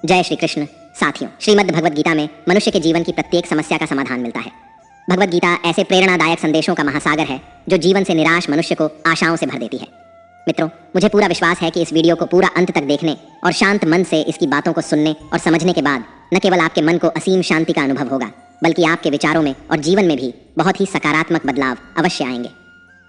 जय श्री कृष्ण। साथियों, श्रीमद् भगवद गीता में मनुष्य के जीवन की प्रत्येक समस्या का समाधान मिलता है। भगवद गीता ऐसे प्रेरणादायक संदेशों का महासागर है जो जीवन से निराश मनुष्य को आशाओं से भर देती है। मित्रों, मुझे पूरा विश्वास है कि इस वीडियो को पूरा अंत तक देखने और शांत मन से इसकी बातों को सुनने और समझने के बाद न केवल आपके मन को असीम शांति का अनुभव होगा, बल्कि आपके विचारों में और जीवन में भी बहुत ही सकारात्मक बदलाव अवश्य आएंगे।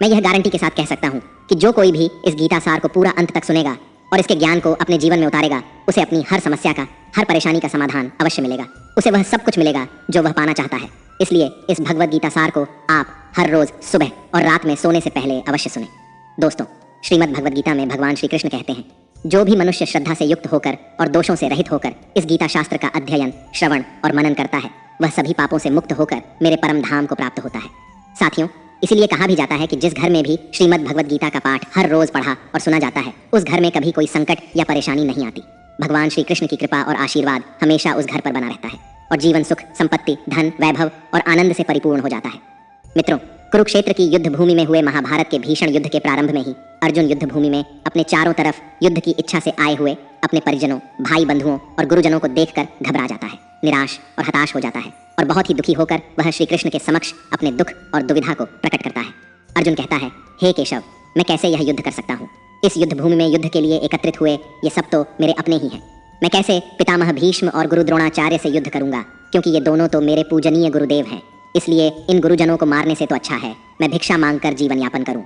मैं यह गारंटी के साथ कह सकता हूँ कि जो कोई भी इस गीता सार को पूरा अंत तक सुनेगा और इसके ज्ञान को अपने जीवन में उतारेगा, उसे अपनी हर समस्या का, हर परेशानी का समाधान अवश्य मिलेगा। उसे वह सब कुछ मिलेगा जो वह पाना चाहता है। इसलिए इस भगवद गीता सार को आप हर रोज सुबह और रात में सोने से पहले अवश्य सुने। दोस्तों, श्रीमद् भगवद गीता में भगवान श्री कृष्ण कहते हैं, जो भी मनुष्य श्रद्धा से युक्त होकर और दोषों से रहित होकर इस गीता शास्त्र का अध्ययन, श्रवण और मनन करता है, वह सभी पापों से मुक्त होकर मेरे परम धाम को प्राप्त होता है। साथियों, इसीलिए कहा भी जाता है कि जिस घर में भी श्रीमद् भगवद गीता का पाठ हर रोज पढ़ा और सुना जाता है, उस घर में कभी कोई संकट या परेशानी नहीं आती। भगवान श्री कृष्ण की कृपा और आशीर्वाद हमेशा उस घर पर बना रहता है और जीवन सुख, संपत्ति, धन, वैभव और आनंद से परिपूर्ण हो जाता है। मित्रों, कुरुक्षेत्र की युद्ध भूमि में हुए महाभारत के भीषण युद्ध के प्रारंभ में ही अर्जुन युद्ध भूमि में अपने चारों तरफ युद्ध की इच्छा से आए हुए अपने परिजनों, भाई बंधुओं और गुरुजनों को देखकर घबरा जाता है, निराश और हताश हो जाता है और बहुत ही दुखी होकर वह श्री कृष्ण के समक्ष अपने दुख और दुविधा को प्रकट करता है। अर्जुन कहता है, हे केशव, मैं कैसे यह युद्ध कर सकता हूँ? इस युद्ध भूमि में युद्ध के लिए एकत्रित हुए ये सब तो मेरे अपने ही हैं। मैं कैसे पितामह भीष्म और गुरु द्रोणाचार्य से युद्ध करूंगा, क्योंकि ये दोनों तो मेरे पूजनीय गुरुदेव हैं। इसलिए इन गुरुजनों को मारने से तो अच्छा है मैं भिक्षा मांगकर जीवन यापन करूं।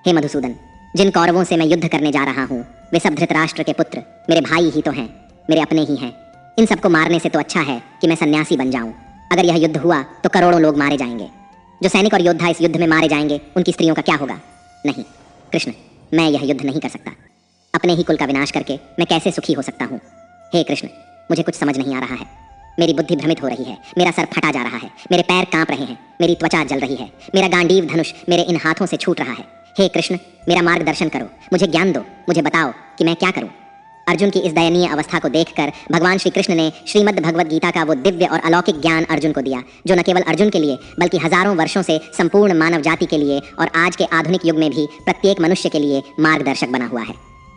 हे मधुसूदन, जिन कौरवों से मैं युद्ध करने जा रहा हूं, वे सब धृतराष्ट्र के पुत्र, मेरे भाई ही तो हैं, मेरे अपने ही हैं। इन सबको मारने से तो अच्छा है कि मैं सन्यासी बन जाऊं। अगर यह युद्ध हुआ तो करोड़ों लोग मारे जाएंगे। जो सैनिक और योद्धा इस युद्ध में मारे जाएंगे, उनकी स्त्रियों का क्या होगा? नहीं कृष्ण, मैं यह युद्ध नहीं कर सकता। अपने ही कुल का विनाश करके मैं कैसे सुखी हो सकता हूँ? हे कृष्ण, मुझे कुछ समझ नहीं आ रहा है। मेरी बुद्धि भ्रमित हो रही है, मेरा सर फटा जा रहा है, मेरे पैर कांप रहे हैं, मेरी त्वचा जल रही है, मेरा गांडीव धनुष मेरे इन हाथों से छूट रहा है। हे कृष्ण, मेरा मार्गदर्शन करो, मुझे ज्ञान दो, मुझे बताओ कि मैं क्या करूं। अर्जुन की इस दयनीय अवस्था को देखकर भगवान श्री कृष्ण ने श्रीमद् भगवद गीता का वो दिव्य और अलौकिक ज्ञान अर्जुन को दिया, जो न केवल अर्जुन के लिए बल्कि हजारों वर्षों से संपूर्ण मानव जाति के लिए और आज के आधुनिक युग में भी प्रत्येक मनुष्य के लिए मार्गदर्शक बना हुआ है।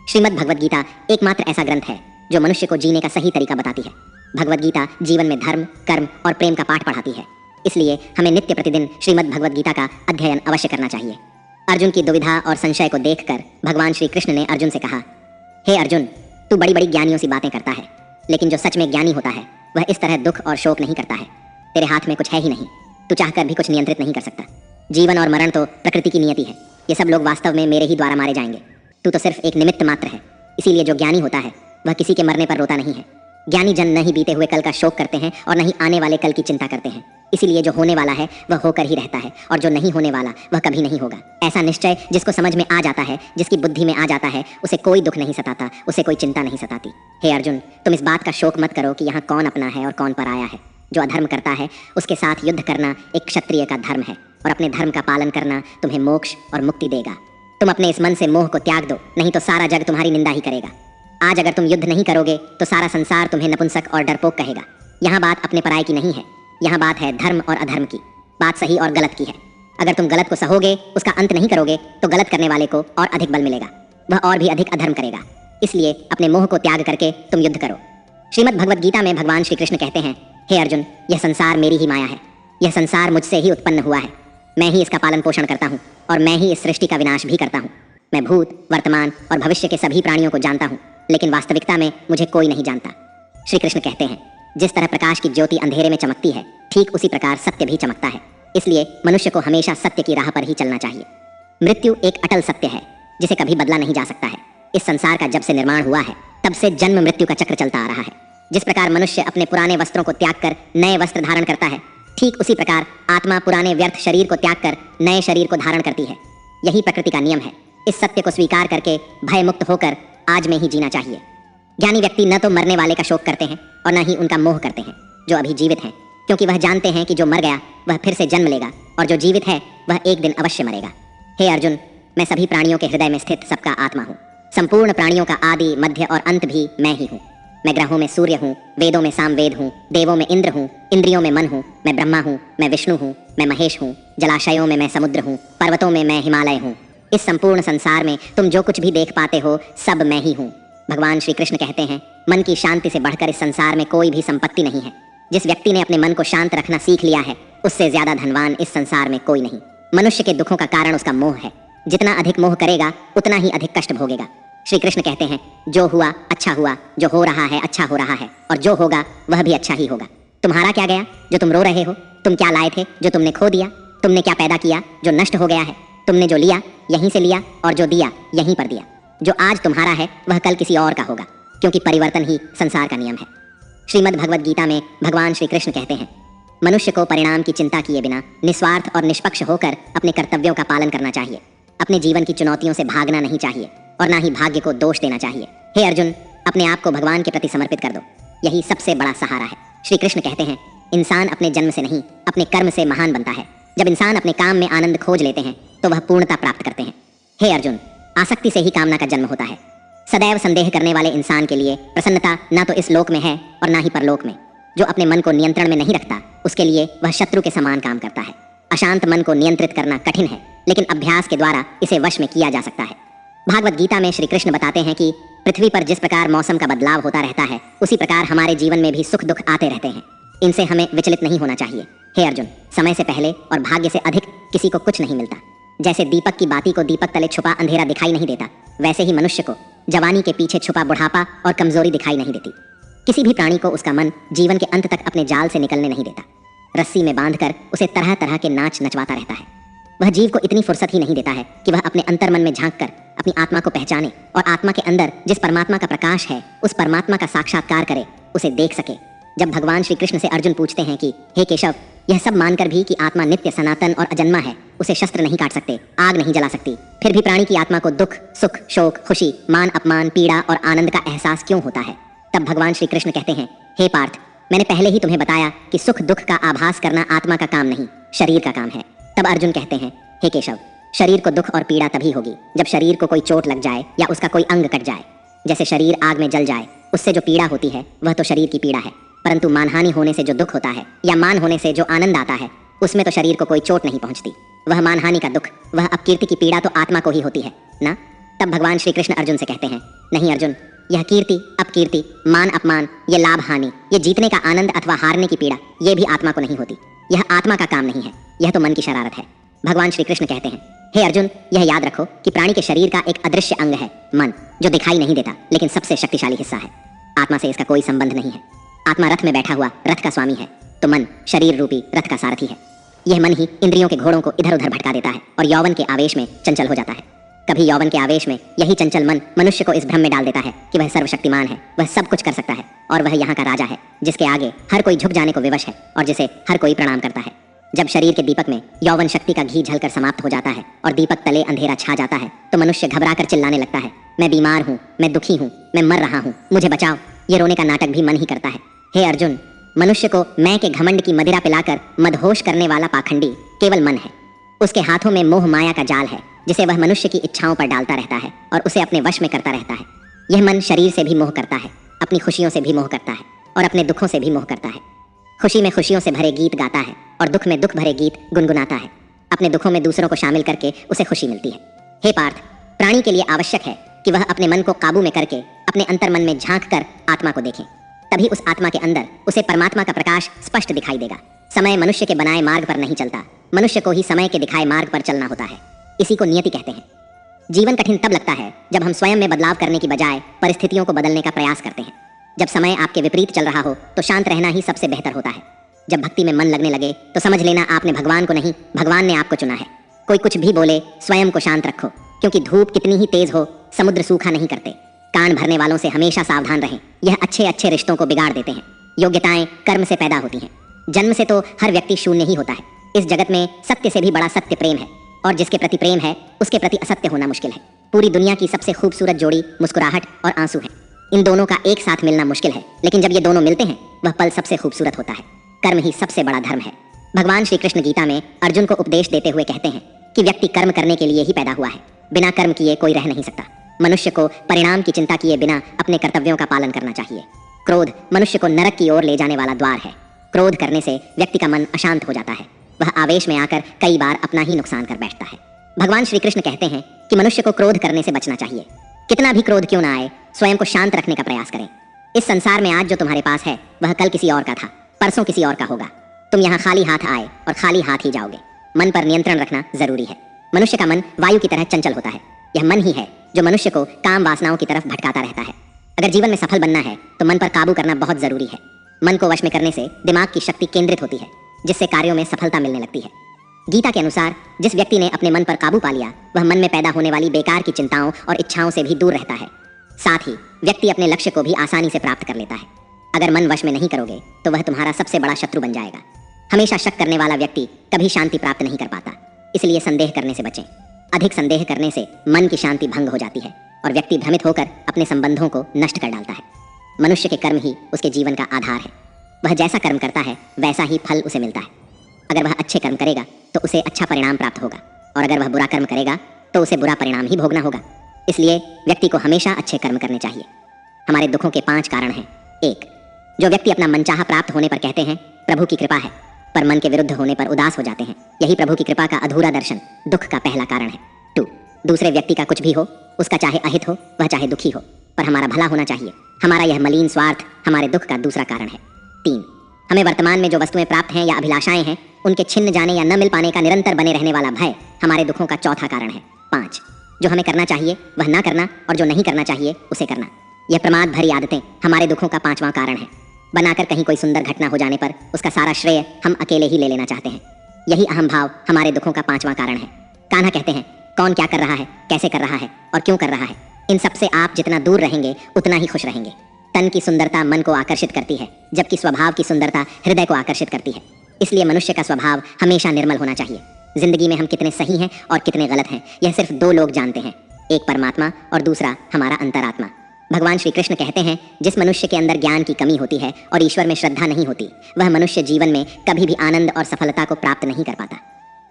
श्रीमद् भगवद गीता एकमात्र ऐसा ग्रंथ है जो मनुष्य को जीने का सही तरीका बताती है। भगवद गीता जीवन में धर्म, कर्म और प्रेम का पाठ पढ़ाती है। इसलिए हमें नित्य प्रतिदिन श्रीमद् भगवद गीता का अध्ययन अवश्य करना चाहिए। अर्जुन की दुविधा और संशय को देखकर भगवान श्री कृष्ण ने अर्जुन से कहा, हे अर्जुन, तू बड़ी बड़ी ज्ञानियों सी बातें करता है, लेकिन जो सच में ज्ञानी होता है वह इस तरह दुख और शोक नहीं करता है। तेरे हाथ में कुछ है ही नहीं, तू चाहकर भी कुछ नियंत्रित नहीं कर सकता। जीवन और मरण तो प्रकृति की नियति है। ये सब लोग वास्तव में मेरे ही द्वारा मारे जाएंगे। तू तो सिर्फ एक निमित्त मात्र है। इसीलिए जो ज्ञानी होता है वह किसी के मरने पर रोता नहीं है। ज्ञानी जन न ही बीते हुए कल का शोक करते हैं और न ही आने वाले कल की चिंता करते हैं। इसीलिए जो होने वाला है वह होकर ही रहता है और जो नहीं होने वाला वह कभी नहीं होगा। ऐसा निश्चय जिसको समझ में आ जाता है, जिसकी बुद्धि में आ जाता है, उसे कोई दुख नहीं सताता, उसे कोई चिंता नहीं सताती। हे अर्जुन, तुम इस बात का शोक मत करो कि यहाँ कौन अपना है और कौन पराया है। जो अधर्म करता है उसके साथ युद्ध करना एक क्षत्रिय का धर्म है और अपने धर्म का पालन करना तुम्हें मोक्ष और मुक्ति देगा। तुम अपने इस मन से मोह को त्याग दो, नहीं तो सारा जग तुम्हारी निंदा ही करेगा। आज अगर तुम युद्ध नहीं करोगे तो सारा संसार तुम्हें नपुंसक और डरपोक कहेगा। यहाँ बात अपने पराये की नहीं है, यहाँ बात है धर्म और अधर्म की, बात सही और गलत की है। अगर तुम गलत को सहोगे, उसका अंत नहीं करोगे, तो गलत करने वाले को और अधिक बल मिलेगा, वह और भी अधिक अधर्म करेगा। इसलिए अपने मोह को त्याग करके तुम युद्ध करो। श्रीमद् भगवद गीता में भगवान श्री कृष्ण कहते हैं, हे अर्जुन, यह संसार मेरी ही माया है। यह संसार मुझसे ही उत्पन्न हुआ है। मैं ही इसका पालन पोषण करता हूँ और मैं ही इस सृष्टि का विनाश भी करता हूँ। मैं भूत, वर्तमान और भविष्य के सभी प्राणियों को जानता हूँ, लेकिन वास्तविकता में मुझे कोई नहीं जानता। श्री कृष्ण कहते हैं, जिस तरह प्रकाश की ज्योति अंधेरे में चमकती है, ठीक उसी प्रकार सत्य भी चमकता है। इसलिए मनुष्य को हमेशा सत्य की राह पर ही चलना चाहिए। मृत्यु एक अटल सत्य है जिसे कभी बदला नहीं जा सकता है। इस संसार का जब से निर्माण हुआ है तब से जन्म मृत्यु का चक्र चलता आ रहा है। जिस प्रकार मनुष्य अपने पुराने वस्त्रों को त्याग कर नए वस्त्र धारण करता है, ठीक उसी प्रकार आत्मा पुराने व्यर्थ शरीर को त्याग कर नए शरीर को धारण करती है। यही प्रकृति का नियम है। इस सत्य को स्वीकार करके भय मुक्त होकर आज में ही जीना चाहिए। ज्ञानी व्यक्ति न तो मरने वाले का शोक करते हैं और न ही उनका मोह करते हैं जो अभी जीवित हैं, क्योंकि वह जानते हैं कि जो मर गया वह फिर से जन्म लेगा और जो जीवित है वह एक दिन अवश्य मरेगा। हे अर्जुन, मैं सभी प्राणियों के हृदय में स्थित सबका आत्मा हूँ। संपूर्ण प्राणियों का आदि, मध्य और अंत भी मैं ही हूँ। मैं ग्रहों में सूर्य हूँ, वेदों में सामवेद हूँ, देवों में इंद्र हूँ, इंद्रियों में मन हूँ, मैं ब्रह्मा हूँ, मैं विष्णु हूँ, मैं महेश हूँ, जलाशयों में मैं समुद्र हूँ, पर्वतों में मैं हिमालय हूँ। इस संपूर्ण संसार में तुम जो कुछ भी देख पाते हो सब मैं ही हूँ। भगवान श्री कृष्ण कहते हैं, मन की शांति से बढ़कर इस संसार में कोई भी संपत्ति नहीं है। जिस व्यक्ति ने अपने मन को शांत रखना सीख लिया है, उससे ज्यादा धनवान इस संसार में कोई नहीं। मनुष्य के दुखों का कारण उसका मोह है। जितना अधिक मोह करेगा उतना ही अधिक कष्ट भोगेगा। श्री कृष्ण कहते हैं, जो हुआ अच्छा हुआ, जो हो रहा है अच्छा हो रहा है, और जो होगा वह भी अच्छा ही होगा। तुम्हारा क्या गया जो तुम रो रहे हो? तुम क्या लाए थे जो तुमने खो दिया? तुमने क्या पैदा किया जो नष्ट हो गया है? तुमने जो लिया यहीं से लिया, और जो दिया यहीं पर दिया। जो आज तुम्हारा है वह कल किसी और का होगा, क्योंकि परिवर्तन ही संसार का नियम है। श्रीमद् भगवद गीता में भगवान श्री कृष्ण कहते हैं, मनुष्य को परिणाम की चिंता किए बिना निस्वार्थ और निष्पक्ष होकर अपने कर्तव्यों का पालन करना चाहिए। अपने जीवन की चुनौतियों से भागना नहीं चाहिए और ना ही भाग्य को दोष देना चाहिए। हे अर्जुन, अपने आप को भगवान के प्रति समर्पित कर दो, यही सबसे बड़ा सहारा है। श्री कृष्ण कहते हैं, इंसान अपने जन्म से नहीं अपने कर्म से महान बनता है। जब इंसान अपने काम में आनंद खोज लेते हैं तो वह पूर्णता प्राप्त करते हैं। हे अर्जुन, आसक्ति से ही कामना का जन्म होता है। सदैव संदेह करने वाले इंसान के लिए प्रसन्नता ना तो इस लोक में है और ना ही परलोक में। जो अपने मन को नियंत्रण में नहीं रखता, उसके लिए वह शत्रु के समान काम करता है। अशांत मन को नियंत्रित करना कठिन है, लेकिन अभ्यास के द्वारा इसे वश में किया जा सकता है। भागवत गीता में श्री कृष्ण बताते हैं कि पृथ्वी पर जिस प्रकार मौसम का बदलाव होता रहता है, उसी प्रकार हमारे जीवन में भी सुख दुख आते रहते हैं। इनसे हमें विचलित नहीं होना चाहिए। हे अर्जुन, समय से पहले और भाग्य से अधिक किसी को कुछ नहीं मिलता। जैसे दीपक की बाती को दीपक तले छुपा अंधेरा दिखाई नहीं देता, वैसे ही मनुष्य को जवानी के पीछे छुपा बुढ़ापा और कमजोरी दिखाई नहीं देती। किसी भी प्राणी को उसका मन जीवन के अंत तक अपने जाल से निकलने नहीं देता। रस्सी में बांधकर उसे तरह तरह के नाच नचवाता रहता है। वह जीव को इतनी फुर्सत ही नहीं देता है कि वह अपने अंतर्मन में झांककर अपनी आत्मा को पहचाने और आत्मा के अंदर जिस परमात्मा का प्रकाश है, उस परमात्मा का साक्षात्कार करे, उसे देख सके। जब भगवान श्री कृष्ण से अर्जुन पूछते हैं कि हे केशव, यह सब मानकर भी कि आत्मा नित्य सनातन और अजन्मा है, उसे शस्त्र नहीं काट सकते, आग नहीं जला सकती, फिर भी प्राणी की आत्मा को दुख, सुख, शोक, खुशी, मान अपमान, पीड़ा और आनंद का एहसास क्यों होता है? तब भगवान श्री कृष्ण कहते हैं, हे पार्थ, मैंने पहले ही तुम्हें बताया कि सुख दुख का आभास करना आत्मा का काम नहीं, शरीर का काम है। तब अर्जुन कहते हैं, हे केशव, शरीर को दुख और पीड़ा तभी होगी जब शरीर को कोई चोट लग जाए या उसका कोई अंग कट जाए। जैसे शरीर आग में जल जाए, उससे जो पीड़ा होती है वह तो शरीर की पीड़ा है, परंतु मानहानि होने से जो दुख होता है या मान होने से जो आनंद आता है, उसमें तो शरीर को कोई चोट नहीं पहुंचती। वह मानहानि का दुख, वह अपकीर्ति की पीड़ा तो आत्मा को ही होती है ना। तब भगवान श्री कृष्ण अर्जुन से कहते हैं, नहीं अर्जुन, यह कीर्ति अपकीर्ति, मान अपमान, ये लाभ हानि, ये जीतने का आनंद अथवा हारने की पीड़ा, ये भी आत्मा को नहीं होती। यह आत्मा का काम नहीं है, यह तो मन की शरारत है। भगवान श्री कृष्ण कहते हैं, हे अर्जुन, यह याद रखो कि प्राणी के शरीर का एक अदृश्य अंग है मन, जो दिखाई नहीं देता लेकिन सबसे शक्तिशाली हिस्सा है। आत्मा से इसका कोई संबंध नहीं है। आत्मा रथ में बैठा हुआ रथ का स्वामी है, तो मन शरीर रूपी रथ का सारथी है। यह मन ही इंद्रियों के घोड़ों को इधर उधर भटका देता है और यौवन के आवेश में चंचल हो जाता है। कभी यौवन के आवेश में यही चंचल मन मनुष्य को इस भ्रम में डाल देता है कि वह सर्वशक्तिमान है, वह सब कुछ कर सकता है और वह यहाँ का राजा है, जिसके आगे हर कोई झुक जाने को विवश है और जिसे हर कोई प्रणाम करता है। जब शरीर के दीपक में यौवन शक्ति का घी झलकर समाप्त हो जाता है और दीपक तले अंधेरा छा जाता है, तो मनुष्य घबराकर चिल्लाने लगता है, मैं बीमार हूँ, मैं दुखी हूँ, मैं मर रहा हूँ, मुझे बचाओ। ये रोने का नाटक भी मन ही करता है। हे अर्जुन, मनुष्य को मैं के घमंड की मदिरा पिलाकर मदहोश करने वाला पाखंडी केवल मन है। उसके हाथों में मोह माया का जाल है, जिसे वह मनुष्य की इच्छाओं पर डालता रहता है और उसे अपने वश में करता रहता है। यह मन शरीर से भी मोह करता है, अपनी खुशियों से भी मोह करता है और अपने दुखों से भी मोह करता है। खुशी में खुशियों से भरे गीत गाता है और दुख में दुख भरे गीत गुनगुनाता है। अपने दुखों में दूसरों को शामिल करके उसे खुशी मिलती है। हे पार्थ, प्राणी के लिए आवश्यक है कि वह अपने मन को काबू में करके अपने अंतर्मन में झांक कर आत्मा को देखे। तभी उस आत्मा के अंदर उसे परमात्मा का प्रकाश स्पष्ट दिखाई देगा। समय मनुष्य के बनाए मार्ग पर नहीं चलता, मनुष्य को ही समय के दिखाए मार्ग पर चलना होता है। इसी को नियति कहते हैं। जीवन कठिन तब लगता है जब हम स्वयं में बदलाव करने की बजाय परिस्थितियों को बदलने का प्रयास करते हैं। जब समय आपके विपरीत चल रहा हो तो शांत रहना ही सबसे बेहतर होता है। जब भक्ति में मन लगने लगे तो समझ लेना आपने भगवान को नहीं, भगवान ने आपको चुना है। कोई कुछ भी बोले, स्वयं को शांत रखो, क्योंकि धूप कितनी ही तेज हो, समुद्र सूखा नहीं करते। कान भरने वालों से हमेशा सावधान रहें, यह अच्छे अच्छे रिश्तों को बिगाड़ देते हैं। योग्यताएं कर्म से पैदा होती हैं। जन्म से तो हर व्यक्ति शून्य ही होता है। इस जगत में सत्य से भी बड़ा सत्य प्रेम है, और जिसके प्रति प्रेम है उसके प्रति असत्य होना मुश्किल है। पूरी दुनिया की सबसे खूबसूरत जोड़ी मुस्कुराहट और आंसू है। इन दोनों का एक साथ मिलना मुश्किल है, लेकिन जब ये दोनों मिलते हैं वह पल सबसे खूबसूरत होता है। कर्म ही सबसे बड़ा धर्म है। भगवान श्री कृष्ण गीता में अर्जुन को उपदेश देते हुए कहते हैं कि व्यक्ति कर्म करने के लिए ही पैदा हुआ है, बिना कर्म किए कोई रह नहीं सकता। मनुष्य को परिणाम की चिंता किए बिना अपने कर्तव्यों का पालन करना चाहिए। क्रोध मनुष्य को नरक की ओर ले जाने वाला द्वार है। क्रोध करने से व्यक्ति का मन अशांत हो जाता है, वह आवेश में आकर कई बार अपना ही नुकसान कर बैठता है। भगवान श्री कृष्ण कहते हैं कि मनुष्य को क्रोध करने से बचना चाहिए। कितना भी क्रोध क्यों ना आए, स्वयं को शांत रखने का प्रयास करें। इस संसार में आज जो तुम्हारे पास है वह कल किसी और का था, परसों किसी और का होगा। तुम यहाँ खाली हाथ आए और खाली हाथ ही जाओगे। मन पर नियंत्रण रखना जरूरी है। मनुष्य का मन वायु की तरह चंचल होता है। यह मन ही है जो मनुष्य को काम वासनाओं की तरफ भटकाता रहता है। अगर जीवन में सफल बनना है तो मन पर काबू करना बहुत जरूरी है। मन को वश में करने से दिमाग की शक्ति केंद्रित होती है, जिससे कार्यों में सफलता मिलने लगती है। गीता के अनुसार जिस व्यक्ति ने अपने मन पर काबू पा लिया वह मन में पैदा होने वाली बेकार की चिंताओं और इच्छाओं से भी दूर रहता है। साथ ही व्यक्ति अपने लक्ष्य को भी आसानी से प्राप्त कर लेता है। अगर मन वश में नहीं करोगे तो वह तुम्हारा सबसे बड़ा शत्रु बन जाएगा। हमेशा शक करने वाला व्यक्ति कभी शांति प्राप्त नहीं कर पाता, इसलिए संदेह करने से बचें। अधिक संदेह करने से मन की शांति भंग हो जाती है और व्यक्ति भ्रमित होकर अपने संबंधों को नष्ट कर डालता है। मनुष्य के कर्म ही उसके जीवन का आधार है। वह जैसा कर्म करता है वैसा ही फल उसे मिलता है। अगर वह अच्छे कर्म करेगा तो उसे अच्छा परिणाम प्राप्त होगा, और अगर वह बुरा कर्म करेगा तो उसे बुरा परिणाम ही भोगना होगा। इसलिए व्यक्ति को हमेशा अच्छे कर्म करने चाहिए। हमारे दुखों के 5 कारण हैं। 1, जो व्यक्ति अपना मनचाहा प्राप्त होने पर कहते हैं प्रभु की कृपा है, पर मन के विरुद्ध होने पर उदास हो जाते हैं, यही प्रभु की कृपा का अधूरा दर्शन दुख का पहला कारण है। 2, दूसरे व्यक्ति का कुछ भी हो, उसका चाहे अहित हो वह चाहे दुखी हो, पर हमारा भला होना चाहिए, हमारा यह मलिन स्वार्थ हमारे दुख का दूसरा कारण है। 3, हमें वर्तमान में जो वस्तुएं प्राप्त हैं या अभिलाषाएं हैं उनके छिन्न जाने या न मिल पाने का निरंतर बने रहने वाला भय हमारे दुखों का चौथा कारण है। 5, जो हमें करना चाहिए वह ना करना और जो नहीं करना चाहिए उसे करना, यह प्रमाद भरी आदतें हमारे दुखों का 5वां कारण है। बनाकर कहीं कोई सुंदर घटना हो जाने पर उसका सारा श्रेय हम अकेले ही ले लेना चाहते हैं, यही अहम भाव हमारे दुखों का 5वां कारण है। कान्हा कहते हैं कौन क्या कर रहा है, कैसे कर रहा है और क्यों कर रहा है, इन सब से आप जितना दूर रहेंगे उतना ही खुश रहेंगे। तन की सुंदरता मन को आकर्षित करती है, जबकि स्वभाव की सुंदरता हृदय को आकर्षित करती है। इसलिए मनुष्य का स्वभाव हमेशा निर्मल होना चाहिए। जिंदगी में हम कितने सही हैं और कितने गलत हैं यह सिर्फ 2 लोग जानते हैं, एक परमात्मा और दूसरा हमारा अंतरात्मा। भगवान श्री कृष्ण कहते हैं जिस मनुष्य के अंदर ज्ञान की कमी होती है और ईश्वर में श्रद्धा नहीं होती वह मनुष्य जीवन में कभी भी आनंद और सफलता को प्राप्त नहीं कर पाता।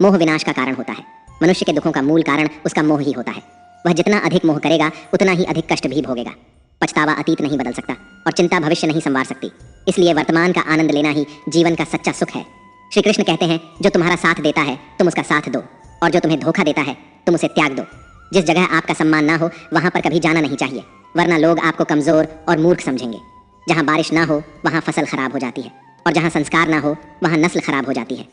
मोह विनाश का कारण होता है। मनुष्य के दुखों का मूल कारण उसका मोह ही होता है। वह जितना अधिक मोह करेगा उतना ही अधिक कष्ट भी भोगेगा। पछतावा अतीत नहीं बदल सकता और चिंता भविष्य नहीं संवार सकती, इसलिए वर्तमान का आनंद लेना ही जीवन का सच्चा सुख है। श्री कृष्ण कहते हैं जो तुम्हारा साथ देता है तुम उसका साथ दो, और जो तुम्हें धोखा देता है तुम उसे त्याग दो। जिस जगह आपका सम्मान ना हो वहां पर कभी जाना नहीं चाहिए, वरना लोग आपको कमजोर और मूर्ख समझेंगे। जहां बारिश ना हो वहां फसल खराब हो जाती है, और जहां संस्कार ना हो वहां नस्ल खराब हो जाती है।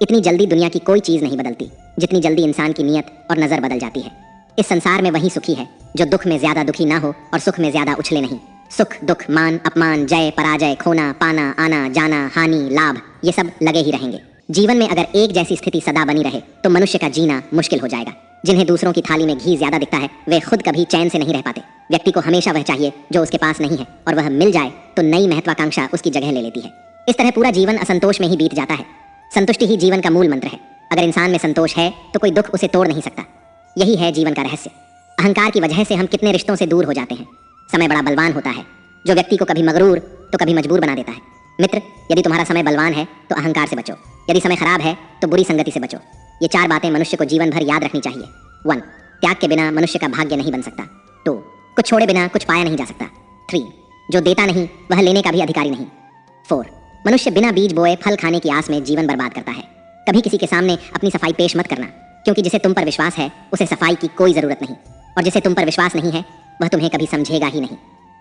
इतनी जल्दी दुनिया की कोई चीज नहीं बदलती जितनी जल्दी इंसान की नीयत और नजर बदल जाती है। इस संसार में वही सुखी है जो दुख में ज्यादा दुखी ना हो और सुख में ज्यादा उछले नहीं। सुख दुख मान अपमान जय पराजय खोना पाना आना जाना हानि लाभ ये सब लगे ही रहेंगे। जीवन में अगर एक जैसी स्थिति सदा बनी रहे तो मनुष्य का जीना मुश्किल हो जाएगा। जिन्हें दूसरों की थाली में घी ज्यादा दिखता है वे खुद कभी चैन से नहीं रह पाते। व्यक्ति को हमेशा वह चाहिए जो उसके पास नहीं है, और वह मिल जाए तो नई महत्वाकांक्षा उसकी जगह ले लेती है। इस तरह पूरा जीवन असंतोष में ही बीत जाता है। संतुष्टि ही जीवन का मूल मंत्र है। अगर इंसान में संतोष है तो कोई दुख उसे तोड़ नहीं सकता। यही है जीवन का रहस्य। अहंकार की वजह से हम कितने रिश्तों से दूर हो जाते हैं। समय बड़ा बलवान होता है जो व्यक्ति को कभी मगरूर तो कभी मजबूर बना देता है। मित्र, यदि तुम्हारा समय बलवान है तो अहंकार से बचो, यदि समय खराब है तो बुरी संगति से बचो। ये 4 बातें मनुष्य को जीवन भर याद रखनी चाहिए। 1, त्याग के बिना मनुष्य का भाग्य नहीं बन सकता। 2, कुछ छोड़े बिना कुछ पाया नहीं जा सकता। 3, जो देता नहीं वह लेने का भी अधिकारी नहीं। 4, मनुष्य बिना बीज बोए फल खाने की आस में जीवन बर्बाद करता है। कभी किसी के सामने अपनी सफाई पेश मत करना, क्योंकि जिसे तुम पर विश्वास है उसे सफाई की कोई जरूरत नहीं, और जिसे तुम पर विश्वास नहीं है वह तुम्हें कभी समझेगा ही नहीं।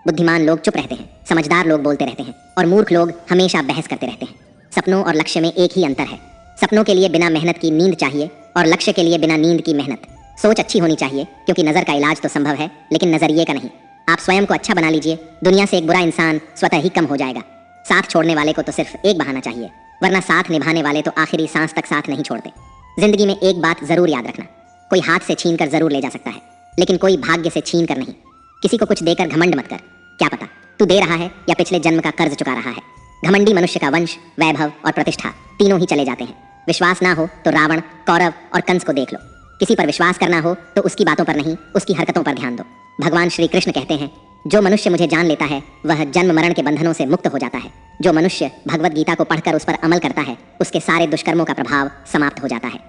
बुद्धिमान लोग चुप रहते हैं, समझदार लोग बोलते रहते हैं, और मूर्ख लोग हमेशा बहस करते रहते हैं। सपनों और लक्ष्य में एक ही अंतर है। सपनों के लिए बिना मेहनत की नींद चाहिए और लक्ष्य के लिए बिना नींद की मेहनत। सोच अच्छी होनी चाहिए, क्योंकि नजर का इलाज तो संभव है लेकिन नजरिए का नहीं। आप स्वयं को अच्छा बना लीजिए, दुनिया से एक बुरा इंसान स्वतः ही कम हो जाएगा। साथ छोड़ने वाले को तो सिर्फ एक बहाना चाहिए, वरना साथ निभाने वाले तो आखिरी सांस तक साथ नहीं छोड़ते। जिंदगी में एक बात जरूर याद रखना, कोई हाथ से छीन कर जरूर ले जा सकता है, लेकिन कोई भाग्य से छीन कर नहीं। किसी को कुछ देकर घमंड मत कर, क्या पता तू दे रहा है या पिछले जन्म का कर्ज चुका रहा है। घमंडी मनुष्य का वंश वैभव और प्रतिष्ठा तीनों ही चले जाते हैं। विश्वास ना हो तो रावण कौरव और कंस को देख लो। किसी पर विश्वास करना हो तो उसकी बातों पर नहीं उसकी हरकतों पर ध्यान दो। भगवान श्री कृष्ण कहते हैं जो मनुष्य मुझे जान लेता है वह जन्म मरण के बंधनों से मुक्त हो जाता है। जो मनुष्य भगवत गीता को पढ़कर उस पर अमल करता है उसके सारे दुष्कर्मों का प्रभाव समाप्त हो जाता है।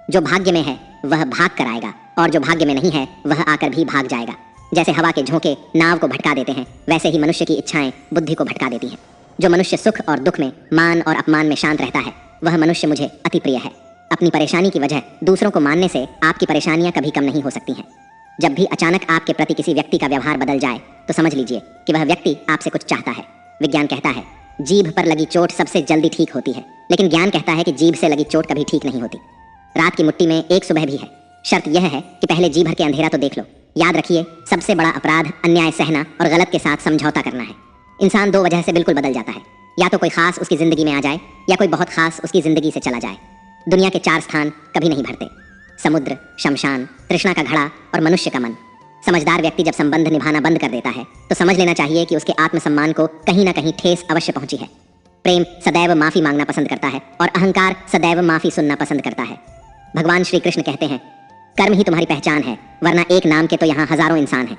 जो भाग्य में है वह भाग कर आएगा, और जो भाग्य में नहीं है वह आकर भी भाग जाएगा। जैसे हवा के झोंके नाव को भटका देते हैं, वैसे ही मनुष्य की इच्छाएं बुद्धि को भटका देती हैं। जो मनुष्य सुख और दुख में मान और अपमान में शांत रहता है वह मनुष्य मुझे अति प्रिय है। अपनी परेशानी की वजह दूसरों को मानने से आपकी परेशानियां कभी कम नहीं हो सकती हैं। जब भी अचानक आपके प्रति किसी व्यक्ति का व्यवहार बदल जाए तो समझ लीजिए कि वह व्यक्ति आपसे कुछ चाहता है। विज्ञान कहता है जीभ पर लगी चोट सबसे जल्दी ठीक होती है, लेकिन ज्ञान कहता है कि जीभ से लगी चोट कभी ठीक नहीं होती। रात की मुट्ठी में एक सुबह भी है। शर्त यह है कि पहले जी भर के अंधेरा तो देख लो। याद रखिए, सबसे बड़ा अपराध अन्याय सहना और गलत के साथ समझौता करना है। इंसान दो वजह से बिल्कुल बदल जाता है, या तो कोई खास उसकी जिंदगी में आ जाए या कोई बहुत खास उसकी जिंदगी से चला जाए। दुनिया के 4 स्थान कभी नहीं भरते: समुद्र, शमशान, तृष्णा का घड़ा और मनुष्य का मन। समझदार व्यक्ति जब संबंध निभाना बंद कर देता है तो समझ लेना चाहिए कि उसके आत्मसम्मान को कहीं ना कहीं ठेस अवश्य पहुंची है। प्रेम सदैव माफी मांगना पसंद करता है और अहंकार सदैव माफी सुनना पसंद करता है। भगवान श्री कृष्ण कहते हैं कर्म ही तुम्हारी पहचान है, वरना एक नाम के तो यहाँ हजारों इंसान हैं।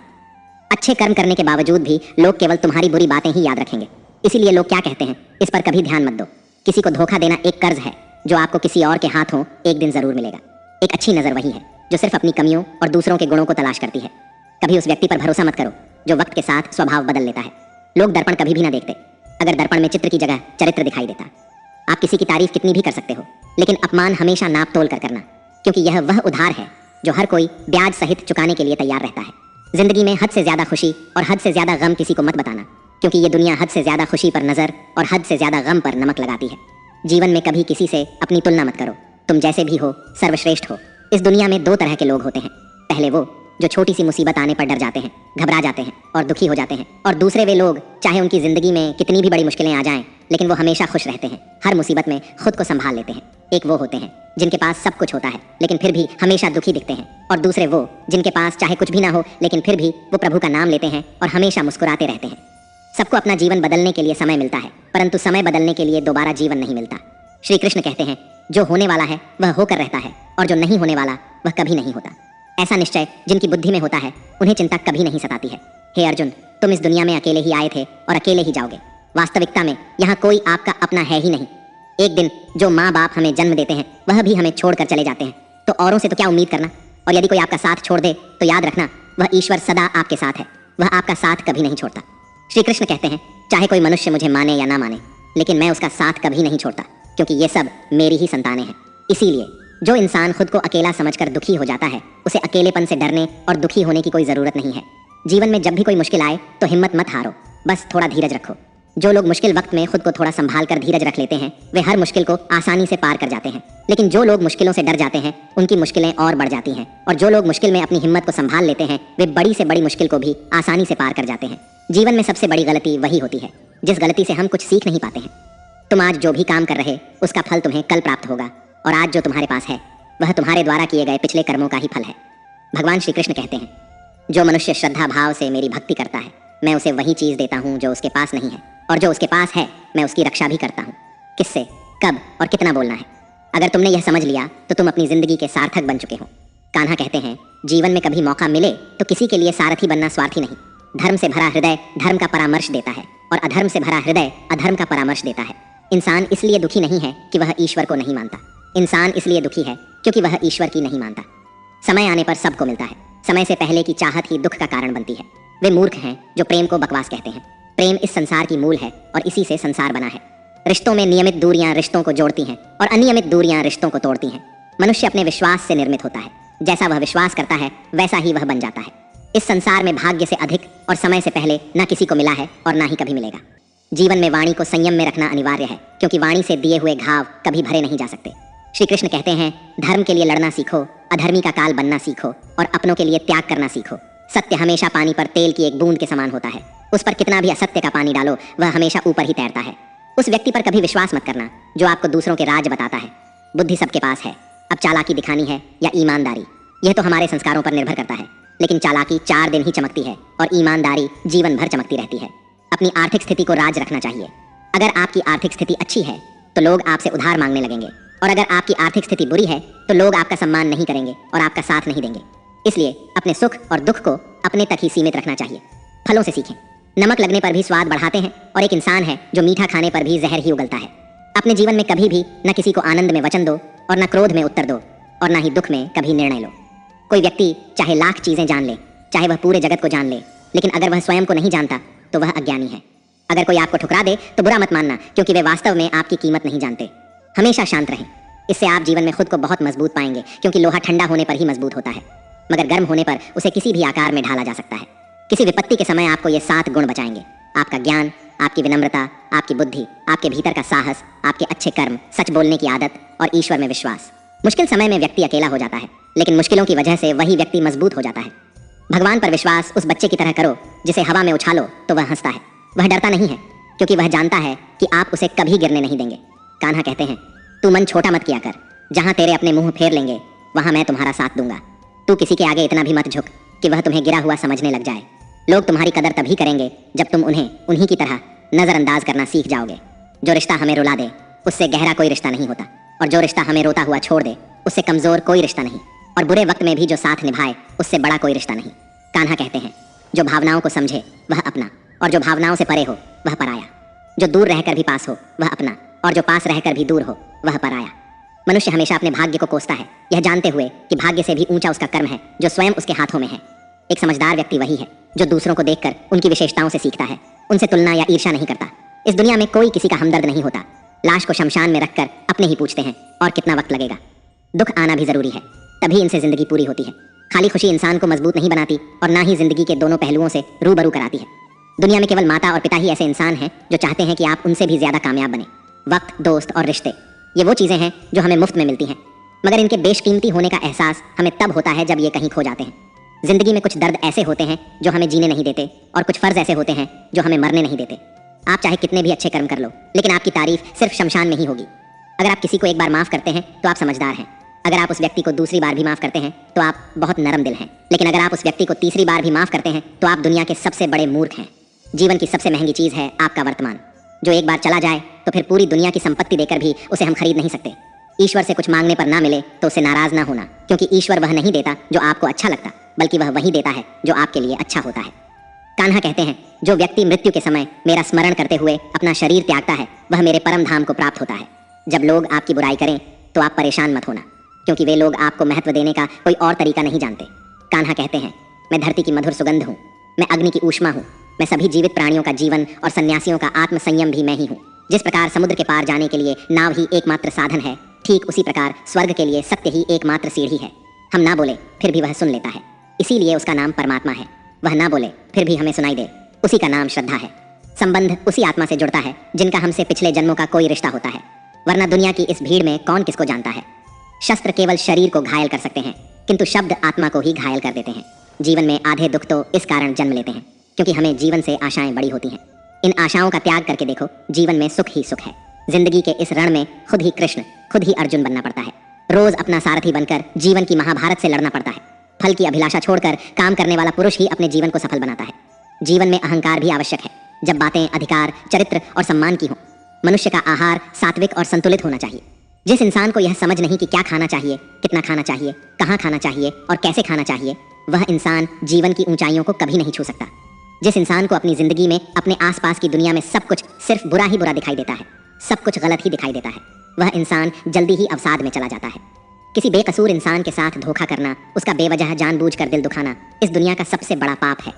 अच्छे कर्म करने के बावजूद भी लोग केवल तुम्हारी बुरी बातें ही याद रखेंगे। इसीलिए लोग क्या कहते हैं इस पर कभी ध्यान मत दो। किसी को धोखा देना एक कर्ज है जो आपको किसी और के हाथों एक दिन जरूर मिलेगा। एक अच्छी नजर वही है जो सिर्फ अपनी कमियों और दूसरों के गुणों को तलाश करती है। कभी उस व्यक्ति पर भरोसा मत करो जो वक्त के साथ स्वभाव बदल लेता है। लोग दर्पण कभी भी ना देखते, अगर दर्पण में चित्र की जगह चरित्र दिखाई देता। आप किसी की तारीफ कितनी भी कर सकते हो, लेकिन अपमान हमेशा नाप तोल कर करना, क्योंकि यह वह उधार है जो हर कोई ब्याज सहित चुकाने के लिए तैयार रहता है। जिंदगी में हद से ज्यादा खुशी और हद से ज्यादा गम किसी को मत बताना, क्योंकि ये दुनिया हद से ज्यादा खुशी पर नजर और हद से ज्यादा गम पर नमक लगाती है। जीवन में कभी किसी से अपनी तुलना मत करो। तुम जैसे भी हो सर्वश्रेष्ठ हो। इस दुनिया में 2 तरह के लोग होते हैं। पहले वो जो छोटी सी मुसीबत आने पर डर जाते हैं, घबरा जाते हैं और दुखी हो जाते हैं, और दूसरे वे लोग चाहे उनकी जिंदगी में कितनी भी बड़ी मुश्किलें आ जाएं, लेकिन वो हमेशा खुश रहते हैं, हर मुसीबत में खुद को संभाल लेते हैं। एक वो होते हैं जिनके पास सब कुछ होता है लेकिन फिर भी हमेशा दुखी दिखते हैं, और दूसरे वो जिनके पास चाहे कुछ भी ना हो लेकिन फिर भी वो प्रभु का नाम लेते हैं और हमेशा मुस्कुराते रहते हैं। सबको अपना जीवन बदलने के लिए समय मिलता है, परंतु समय बदलने के लिए दोबारा जीवन नहीं मिलता। श्री कृष्ण कहते हैं जो होने वाला है वह होकर रहता है और जो नहीं होने वाला वह कभी नहीं होता। ऐसा निश्चय जिनकी बुद्धि में होता है उन्हें चिंता कभी नहीं सताती है। हे अर्जुन, तुम इस दुनिया में अकेले ही आए थे और अकेले ही जाओगे। वास्तविकता में यहाँ कोई आपका अपना है ही नहीं। एक दिन जो माँ बाप हमें जन्म देते हैं वह भी हमें छोड़कर चले जाते हैं, तो औरों से तो क्या उम्मीद करना। और यदि कोई आपका साथ छोड़ दे तो याद रखना वह ईश्वर सदा आपके साथ है, वह आपका साथ कभी नहीं छोड़ता। श्री कृष्ण कहते हैं चाहे कोई मनुष्य मुझे माने या ना माने, लेकिन मैं उसका साथ कभी नहीं छोड़ता, क्योंकि ये सब मेरी ही संतानें हैं। इसीलिए जो इंसान खुद को अकेला समझकर दुखी हो जाता है उसे अकेलेपन से डरने और दुखी होने की कोई जरूरत नहीं है। जीवन में जब भी कोई मुश्किल आए तो हिम्मत मत हारो, बस थोड़ा धीरज रखो। जो लोग मुश्किल वक्त में खुद को थोड़ा संभाल कर धीरज रख लेते हैं वे हर मुश्किल को आसानी से पार कर जाते हैं, लेकिन जो लोग मुश्किलों से डर जाते हैं उनकी मुश्किलें और बढ़ जाती हैं, और जो लोग मुश्किल में अपनी हिम्मत को संभाल लेते हैं वे बड़ी से बड़ी मुश्किल को भी आसानी से पार कर जाते हैं। जीवन में सबसे बड़ी गलती वही होती है जिस गलती से हम कुछ सीख नहीं पाते हैं। तुम आज जो भी काम कर रहे उसका फल तुम्हें कल प्राप्त होगा, और आज जो तुम्हारे पास है वह तुम्हारे द्वारा किए गए पिछले कर्मों का ही फल है। भगवान श्री कृष्ण कहते हैं जो मनुष्य श्रद्धा भाव से मेरी भक्ति करता है मैं उसे वही चीज देता हूँ जो उसके पास नहीं है, और जो उसके पास है मैं उसकी रक्षा भी करता हूँ। किससे, कब और कितना बोलना है। अगर तुमने यह समझ लिया तो तुम अपनी जिंदगी के सार्थक बन चुके हो। कान्हा कहते हैं जीवन में कभी मौका मिले तो किसी के लिए सारथी बनना स्वार्थी नहीं। धर्म से भरा हृदय धर्म का परामर्श देता है, और अधर्म से भरा हृदय अधर्म का परामर्श देता है। इंसान इसलिए दुखी नहीं है कि वह ईश्वर को नहीं मानता, इंसान इसलिए दुखी है क्योंकि वह ईश्वर की नहीं मानता। समय आने पर सबको मिलता है, समय से पहले की चाहत ही दुख का कारण बनती है। वे मूर्ख हैं जो प्रेम को बकवास कहते हैं। प्रेम इस संसार की मूल है और इसी से संसार बना है। रिश्तों में नियमित दूरियां रिश्तों को जोड़ती हैं और अनियमित दूरियां रिश्तों को तोड़ती हैं। मनुष्य अपने विश्वास से निर्मित होता है, जैसा वह विश्वास करता है वैसा ही वह बन जाता है। इस संसार में भाग्य से अधिक और समय से पहले न किसी को मिला है और ना ही कभी मिलेगा। जीवन में वाणी को संयम में रखना अनिवार्य है, क्योंकि वाणी से दिए हुए घाव कभी भरे नहीं जा सकते। श्री कृष्ण कहते हैं धर्म के लिए लड़ना सीखो, अधर्मी का काल बनना सीखो और अपनों के लिए त्याग करना सीखो। सत्य हमेशा पानी पर तेल की एक बूंद के समान होता है, उस पर कितना भी असत्य का पानी डालो वह हमेशा ऊपर ही तैरता है। उस व्यक्ति पर कभी विश्वास मत करना जो आपको दूसरों के राज बताता है। बुद्धि सबके पास है, अब चालाकी दिखानी है या ईमानदारी, यह तो हमारे संस्कारों पर निर्भर करता है। लेकिन चालाकी 4 दिन ही चमकती है और ईमानदारी जीवन भर चमकती रहती है। अपनी आर्थिक स्थिति को राज रखना चाहिए। अगर आपकी आर्थिक स्थिति अच्छी है तो लोग आपसे उधार मांगने लगेंगे, और अगर आपकी आर्थिक स्थिति बुरी है तो लोग आपका सम्मान नहीं करेंगे और आपका साथ नहीं देंगे। इसलिए अपने सुख और दुख को अपने तक ही सीमित रखना चाहिए। फलों से सीखें, नमक लगने पर भी स्वाद बढ़ाते हैं, और एक इंसान है जो मीठा खाने पर भी जहर ही उगलता है। अपने जीवन में कभी भी न किसी को आनंद में वचन दो और न क्रोध में उत्तर दो, और न ही दुख में कभी निर्णय लो। कोई व्यक्ति चाहे लाख चीजें जान ले, चाहे वह पूरे जगत को जान ले, लेकिन अगर वह स्वयं को नहीं जानता तो वह अज्ञानी है। अगर कोई आपको ठुकरा दे तो बुरा मत मानना, क्योंकि वे वास्तव में आपकी कीमत नहीं जानते। हमेशा शांत रहें, इससे आप जीवन में खुद को बहुत मजबूत पाएंगे, क्योंकि लोहा ठंडा होने पर ही मजबूत होता है। मगर गर्म होने पर उसे किसी भी आकार में ढाला जा सकता है। किसी विपत्ति के समय आपको ये 7 गुण बचाएंगे: आपका ज्ञान, आपकी विनम्रता, आपकी बुद्धि, आपके भीतर का साहस, आपके अच्छे कर्म, सच बोलने की आदत और ईश्वर में विश्वास। मुश्किल समय में व्यक्ति अकेला हो जाता है, लेकिन मुश्किलों की वजह से वही व्यक्ति मजबूत हो जाता है। भगवान पर विश्वास उस बच्चे की तरह करो जिसे हवा में उछालो तो वह हंसता है। वह डरता नहीं है, क्योंकि वह जानता है कि आप उसे कभी गिरने नहीं देंगे। कान्हा कहते हैं, तू मन छोटा मत किया कर, जहां तेरे अपने मुंह फेर लेंगे वहां मैं तुम्हारा साथ दूंगा। तू किसी के आगे इतना भी मत झुक कि वह तुम्हें गिरा हुआ समझने लग जाए। लोग तुम्हारी कदर तभी करेंगे जब तुम उन्हें उन्हीं की तरह नजरअंदाज करना सीख जाओगे। जो रिश्ता हमें रुला दे उससे गहरा कोई रिश्ता नहीं होता, और जो रिश्ता हमें रोता हुआ छोड़ दे उससे कमजोर कोई रिश्ता नहीं, और बुरे वक्त में भी जो साथ निभाए उससे बड़ा कोई रिश्ता नहीं। कान्हा कहते हैं, जो भावनाओं को समझे वह अपना, और जो भावनाओं से परे हो वह पराया। जो दूर रहकर भी पास हो वह अपना, और जो पास रहकर भी दूर हो वह पराया। मनुष्य हमेशा अपने भाग्य को कोसता है, यह जानते हुए कि भाग्य से भी ऊंचा उसका कर्म है जो स्वयं उसके हाथों में है। एक समझदार व्यक्ति वही है जो दूसरों को देखकर उनकी विशेषताओं से सीखता है, उनसे तुलना या ईर्ष्या नहीं करता। इस दुनिया में कोई किसी का हमदर्द नहीं होता। लाश को शमशान में रखकर अपने ही पूछते हैं, और कितना वक्त लगेगा। दुख आना भी जरूरी है, तभी इनसे जिंदगी पूरी होती है। खाली खुशी इंसान को मजबूत नहीं बनाती, और ना ही जिंदगी के दोनों पहलुओं से रूबरू कराती है। दुनिया में केवल माता और पिता ही ऐसे इंसान हैं जो चाहते हैं कि आप उनसे भी ज्यादा कामयाब बने। वक्त, दोस्त और रिश्ते, ये वो चीजें हैं जो हमें मुफ्त में मिलती हैं, मगर इनके बेशकीमती होने का एहसास हमें तब होता है जब ये कहीं खो जाते हैं। जिंदगी में कुछ दर्द ऐसे होते हैं जो हमें जीने नहीं देते, और कुछ फर्ज ऐसे होते हैं जो हमें मरने नहीं देते। आप चाहे कितने भी अच्छे कर्म कर लो, लेकिन आपकी तारीफ सिर्फ शमशान में ही होगी। अगर आप किसी को एक बार माफ करते हैं तो आप समझदार हैं। अगर आप उस व्यक्ति को दूसरी बार भी माफ करते हैं तो आप बहुत नरम दिल हैं। लेकिन अगर आप उस व्यक्ति को तीसरी बार भी माफ करते हैं तो आप दुनिया के सबसे बड़े मूर्ख हैं। जीवन की सबसे महंगी चीज है आपका वर्तमान, जो एक बार चला जाए तो फिर पूरी दुनिया की संपत्ति देकर भी उसे हम खरीद नहीं सकते। ईश्वर से कुछ मांगने पर ना मिले तो उसे नाराज ना होना, क्योंकि ईश्वर वह नहीं देता जो आपको अच्छा लगता, बल्कि वह वही देता है जो आपके लिए अच्छा होता है। कान्हा कहते हैं, जो व्यक्ति मृत्यु के समय मेरा स्मरण करते हुए अपना शरीर त्यागता है वह मेरे परम धाम को प्राप्त होता है। जब लोग आपकी बुराई करें तो आप परेशान मत होना, क्योंकि वे लोग आपको महत्व देने का कोई और तरीका नहीं जानते। कान्हा कहते हैं, मैं धरती की मधुर सुगंध हूँ, मैं अग्नि की ऊष्मा हूँ, मैं सभी जीवित प्राणियों का जीवन और सन्यासियों का आत्म संयम भी मैं ही हूँ। जिस प्रकार समुद्र के पार जाने के लिए नाव ही एकमात्र साधन है, ठीक उसी प्रकार स्वर्ग के लिए सत्य ही एकमात्र सीढ़ी है। हम ना बोले फिर भी वह सुन लेता है, इसीलिए उसका नाम परमात्मा है। वह ना बोले फिर भी हमें सुनाई दे, उसी का नाम श्रद्धा है। संबंध उसी आत्मा से जुड़ता है जिनका हमसे पिछले जन्मों का कोई रिश्ता होता है, वरना दुनिया की इस भीड़ में कौन किसको जानता है। शस्त्र केवल शरीर को घायल कर सकते हैं, किंतु शब्द आत्मा को ही घायल कर देते हैं। जीवन में आधे दुख तो इस कारण जन्म लेते हैं क्योंकि हमें जीवन से आशाएं बड़ी होती हैं। इन आशाओं का त्याग करके देखो, जीवन में सुख ही सुख है। जिंदगी के इस रण में खुद ही कृष्ण, खुद ही अर्जुन बनना पड़ता है। रोज अपना सारथी बनकर जीवन की महाभारत से लड़ना पड़ता है। फल की अभिलाषा छोड़कर काम करने वाला पुरुष ही अपने जीवन को सफल बनाता है। जीवन में अहंकार भी आवश्यक है, जब बातें अधिकार, चरित्र और सम्मान की हों। मनुष्य का आहार सात्विक और संतुलित होना चाहिए। जिस इंसान को यह समझ नहीं कि क्या खाना चाहिए, कितना खाना चाहिए, कहाँ खाना चाहिए और कैसे खाना चाहिए, वह इंसान जीवन की ऊंचाइयों को कभी नहीं छू सकता। जिस इंसान को अपनी जिंदगी में अपने आसपास की दुनिया में सब कुछ सिर्फ बुरा ही बुरा दिखाई देता है, सब कुछ गलत ही दिखाई देता है, वह इंसान जल्दी ही अवसाद में चला जाता है। किसी बेकसूर इंसान के साथ धोखा करना, उसका बेवजह जानबूझकर दिल दुखाना इस दुनिया का सबसे बड़ा पाप है।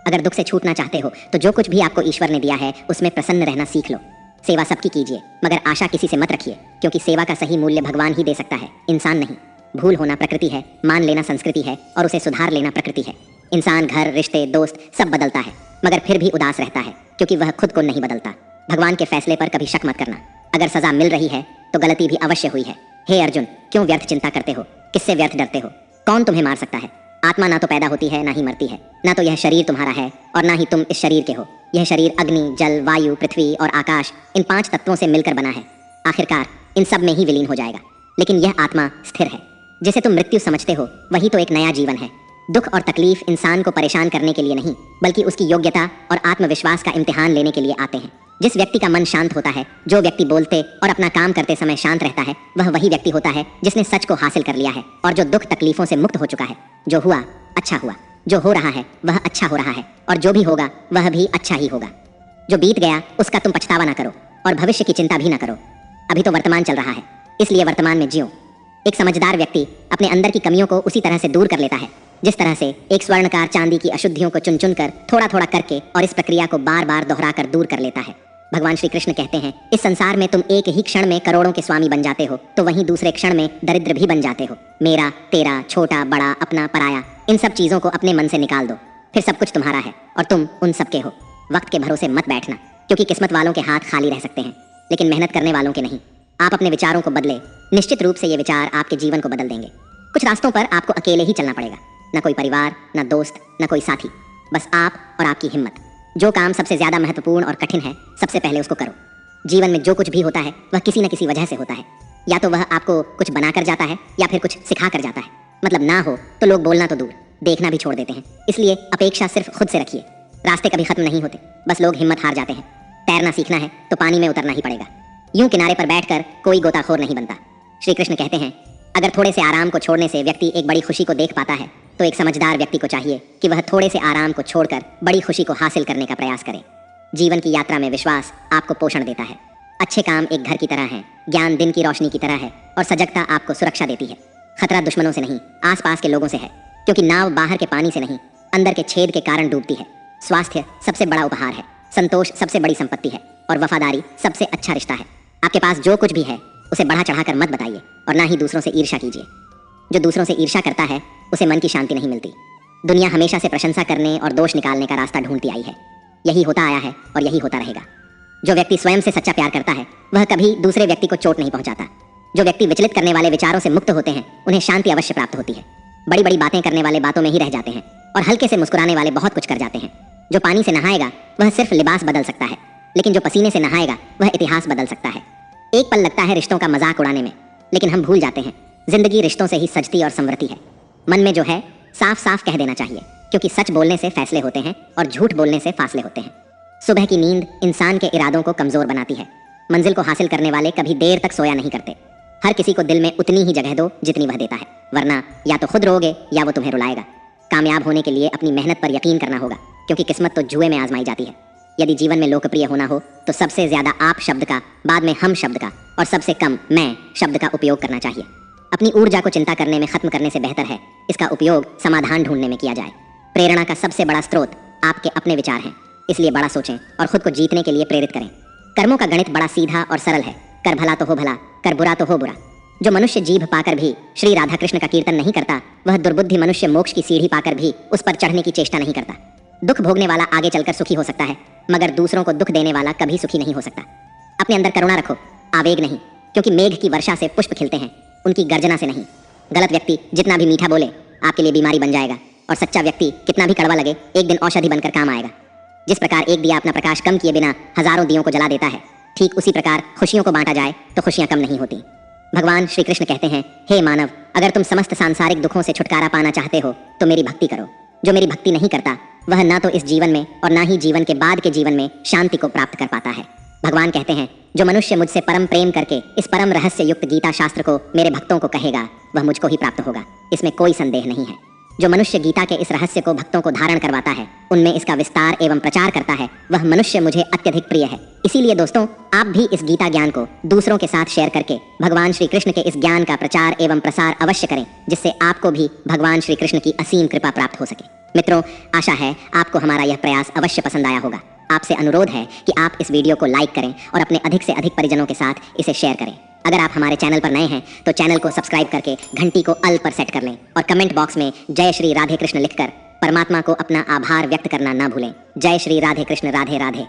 अगर दुख से छूटना चाहते हो तो जो कुछ भी आपको ईश्वर ने दिया है उसमें प्रसन्न रहना सीख लो। सेवा सबकी कीजिए, मगर आशा किसी से मत रखिए, क्योंकि सेवा का सही मूल्य भगवान ही दे सकता है, इंसान नहीं। भूल होना प्रकृति है, मान लेना संस्कृति है, और उसे सुधार लेना प्रकृति है। इंसान घर, रिश्ते, दोस्त सब बदलता है, मगर फिर भी उदास रहता है क्योंकि वह खुद को नहीं बदलता। भगवान के फैसले पर कभी शक मत करना। अगर सजा मिल रही है तो गलती भी अवश्य हुई है। हे अर्जुन, क्यों व्यर्थ चिंता करते हो? किससे व्यर्थ डरते हो? कौन तुम्हें मार सकता है? आत्मा ना तो पैदा होती है ना ही मरती है, ना तो यह शरीर तुम्हारा है और ना ही तुम इस शरीर के हो। यह शरीर अग्नि, जल, वायु, पृथ्वी और आकाश, इन 5 तत्वों से मिलकर बना है। आखिरकार इन सब में ही विलीन हो जाएगा। लेकिन यह आत्मा स्थिर है। जिसे तुम मृत्यु समझते हो वही तो एक नया जीवन है। दुख और तकलीफ इंसान को परेशान करने के लिए नहीं, बल्कि उसकी योग्यता और आत्मविश्वास का इम्तिहान लेने के लिए आते हैं। जिस व्यक्ति का मन शांत होता है, जो व्यक्ति बोलते और अपना काम करते समय शांत रहता है, वह वही व्यक्ति होता है जिसने सच को हासिल कर लिया है और जो दुख तकलीफों से मुक्त हो चुका है। जो हुआ अच्छा हुआ, जो हो रहा है वह अच्छा हो रहा है, और जो भी होगा वह भी अच्छा ही होगा। जो बीत गया उसका तुम पछतावा ना करो और भविष्य की चिंता भी ना करो। अभी तो वर्तमान चल रहा है, इसलिए वर्तमान में जियो। एक समझदार व्यक्ति अपने अंदर की कमियों को उसी तरह से दूर कर लेता है जिस तरह से एक स्वर्णकार चांदी की अशुद्धियों को चुन चुन कर थोड़ा थोड़ा करके और इस प्रक्रिया को बार बार दोहराकर दूर कर लेता है। भगवान श्री कृष्ण कहते हैं, इस संसार में तुम एक ही क्षण में करोड़ों के स्वामी बन जाते हो तो वहीं दूसरे क्षण में दरिद्र भी बन जाते हो। मेरा, तेरा, छोटा, बड़ा, अपना, पराया, इन सब चीजों को अपने मन से निकाल दो, फिर सब कुछ तुम्हारा है और तुम उन सबके हो। वक्त के भरोसे मत बैठना, क्योंकि किस्मत वालों के हाथ खाली रह सकते हैं, लेकिन मेहनत करने वालों के नहीं। आप अपने विचारों को बदले, निश्चित रूप से ये विचार आपके जीवन को बदल देंगे। कुछ रास्तों पर आपको अकेले ही चलना पड़ेगा, न कोई परिवार, न दोस्त, न कोई साथी, बस आप और आपकी हिम्मत। जो काम सबसे ज्यादा महत्वपूर्ण और कठिन है, सबसे पहले उसको करो। जीवन में जो कुछ भी होता है वह किसी न किसी वजह से होता है। या तो वह आपको कुछ बना कर जाता है या फिर कुछ सिखा कर जाता है। मतलब ना हो तो लोग बोलना तो दूर, देखना भी छोड़ देते हैं। इसलिए अपेक्षा सिर्फ खुद से रखिए। रास्ते कभी खत्म नहीं होते, बस लोग हिम्मत हार जाते हैं। तैरना सीखना है तो पानी में उतरना ही पड़ेगा। यूं किनारे पर बैठकर कोई गोताखोर नहीं बनता। श्री कृष्ण कहते हैं, अगर थोड़े से आराम को छोड़ने से व्यक्ति एक बड़ी खुशी को देख पाता है तो एक समझदार व्यक्ति को चाहिए कि वह थोड़े से आराम को छोड़कर बड़ी खुशी को हासिल करने का प्रयास करे। जीवन की यात्रा में विश्वास आपको पोषण देता है। अच्छे काम एक घर की तरह हैं, ज्ञान दिन की रोशनी की तरह है और सजगता आपको सुरक्षा देती है। खतरा दुश्मनों से नहीं, आसपास के लोगों से है, क्योंकि नाव बाहर के पानी से नहीं, अंदर के छेद के कारण डूबती है। स्वास्थ्य सबसे बड़ा उपहार है, संतोष सबसे बड़ी संपत्ति है और वफादारी सबसे अच्छा रिश्ता है। आपके पास जो कुछ भी है उसे बढ़ा चढ़ाकर मत बताइए और ना ही दूसरों से ईर्ष्या कीजिए। जो दूसरों से ईर्ष्या करता है उसे मन की शांति नहीं मिलती। दुनिया हमेशा से प्रशंसा करने और दोष निकालने का रास्ता ढूंढती आई है। यही होता आया है और यही होता रहेगा। जो व्यक्ति स्वयं से सच्चा प्यार करता है वह कभी दूसरे व्यक्ति को चोट नहीं पहुंचाता। जो व्यक्ति विचलित करने वाले विचारों से मुक्त होते हैं उन्हें शांति अवश्य प्राप्त होती है। बड़ी बड़ी बातें करने वाले बातों में ही रह जाते हैं और हल्के से मुस्कुराने वाले बहुत कुछ कर जाते हैं। जो पानी से नहाएगा वह सिर्फ लिबास बदल सकता है, लेकिन जो पसीने से नहाएगा वह इतिहास बदल सकता है। एक पल लगता है रिश्तों का मजाक उड़ाने में, लेकिन हम भूल जाते हैं जिंदगी रिश्तों से ही सजती और संवरती है। मन में जो है साफ साफ कह देना चाहिए, क्योंकि सच बोलने से फैसले होते हैं और झूठ बोलने से फासले होते हैं। सुबह की नींद इंसान के इरादों को कमजोर बनाती है। मंजिल को हासिल करने वाले कभी देर तक सोया नहीं करते। हर किसी को दिल में उतनी ही जगह दो जितनी वह देता है, वरना या तो खुद रोओगे या वो तुम्हें रुलाएगा। कामयाब होने के लिए अपनी मेहनत पर यकीन करना होगा, क्योंकि किस्मत तो जुए में आजमाई जाती है। यदि जीवन में लोकप्रिय होना हो तो सबसे ज्यादा आप शब्द का, बाद में हम शब्द का और सबसे कम मैं शब्द का उपयोग करना चाहिए। अपनी ऊर्जा को चिंता करने में खत्म करने से बेहतर है इसका उपयोग समाधान ढूंढने में किया जाए। प्रेरणा का सबसे बड़ा स्रोत आपके अपने विचार हैं, इसलिए बड़ा सोचें और खुद को जीतने के लिए प्रेरित करें। कर्मों का गणित बड़ा सीधा और सरल है। कर भला तो हो भला, कर बुरा तो हो बुरा। जो मनुष्य जीभ पाकर भी श्री राधा कृष्ण का कीर्तन नहीं करता, वह दुर्बुद्धि मनुष्य मोक्ष की सीढ़ी पाकर भी उस पर चढ़ने की चेष्टा नहीं करता। दुख भोगने वाला आगे चलकर सुखी हो सकता है, मगर दूसरों को दुख देने वाला कभी सुखी नहीं हो सकता। अपने अंदर करुणा रखो, आवेग नहीं, क्योंकि मेघ की वर्षा से पुष्प खिलते हैं, उनकी गर्जना से नहीं। गलत व्यक्ति जितना भी मीठा बोले आपके लिए बीमारी बन जाएगा, और सच्चा व्यक्ति कितना भी कड़वा लगे एक दिन औषधि बनकर काम आएगा। जिस प्रकार एक दिया अपना प्रकाश कम किए बिना हजारों दियों को जला देता है, ठीक उसी प्रकार खुशियों को बांटा जाए तो खुशियां कम नहीं होती। भगवान श्री कृष्ण कहते हैं, हे मानव, अगर तुम समस्त सांसारिक दुखों से छुटकारा पाना चाहते हो तो मेरी भक्ति करो। जो मेरी भक्ति नहीं करता वह ना तो इस जीवन में और ना ही जीवन के बाद के जीवन में शांति को प्राप्त कर पाता है। भगवान कहते हैं, जो मनुष्य मुझसे परम प्रेम करके इस परम रहस्य युक्त गीता शास्त्र को मेरे भक्तों को कहेगा वह मुझको ही प्राप्त होगा, इसमें कोई संदेह नहीं है। जो मनुष्य गीता के इस रहस्य को भक्तों को धारण करवाता है, उनमें इसका विस्तार एवं प्रचार करता है, वह मनुष्य मुझे अत्यधिक प्रिय है। इसीलिए दोस्तों, आप भी इस गीता ज्ञान को दूसरों के साथ शेयर करके भगवान श्री कृष्ण के इस ज्ञान का प्रचार एवं प्रसार अवश्य करें, जिससे आपको भी भगवान श्री कृष्ण की असीम कृपा प्राप्त हो सके। मित्रों, आशा है आपको हमारा यह प्रयास अवश्य पसंद आया होगा। आपसे अनुरोध है कि आप इस वीडियो को लाइक करें और अपने अधिक से अधिक परिजनों के साथ इसे शेयर करें। अगर आप हमारे चैनल पर नए हैं तो चैनल को सब्सक्राइब करके घंटी को अल पर सेट कर लें और कमेंट बॉक्स में जय श्री राधे कृष्ण लिखकर परमात्मा को अपना आभार व्यक्त करना ना भूलें। जय श्री राधे कृष्ण, राधे राधे।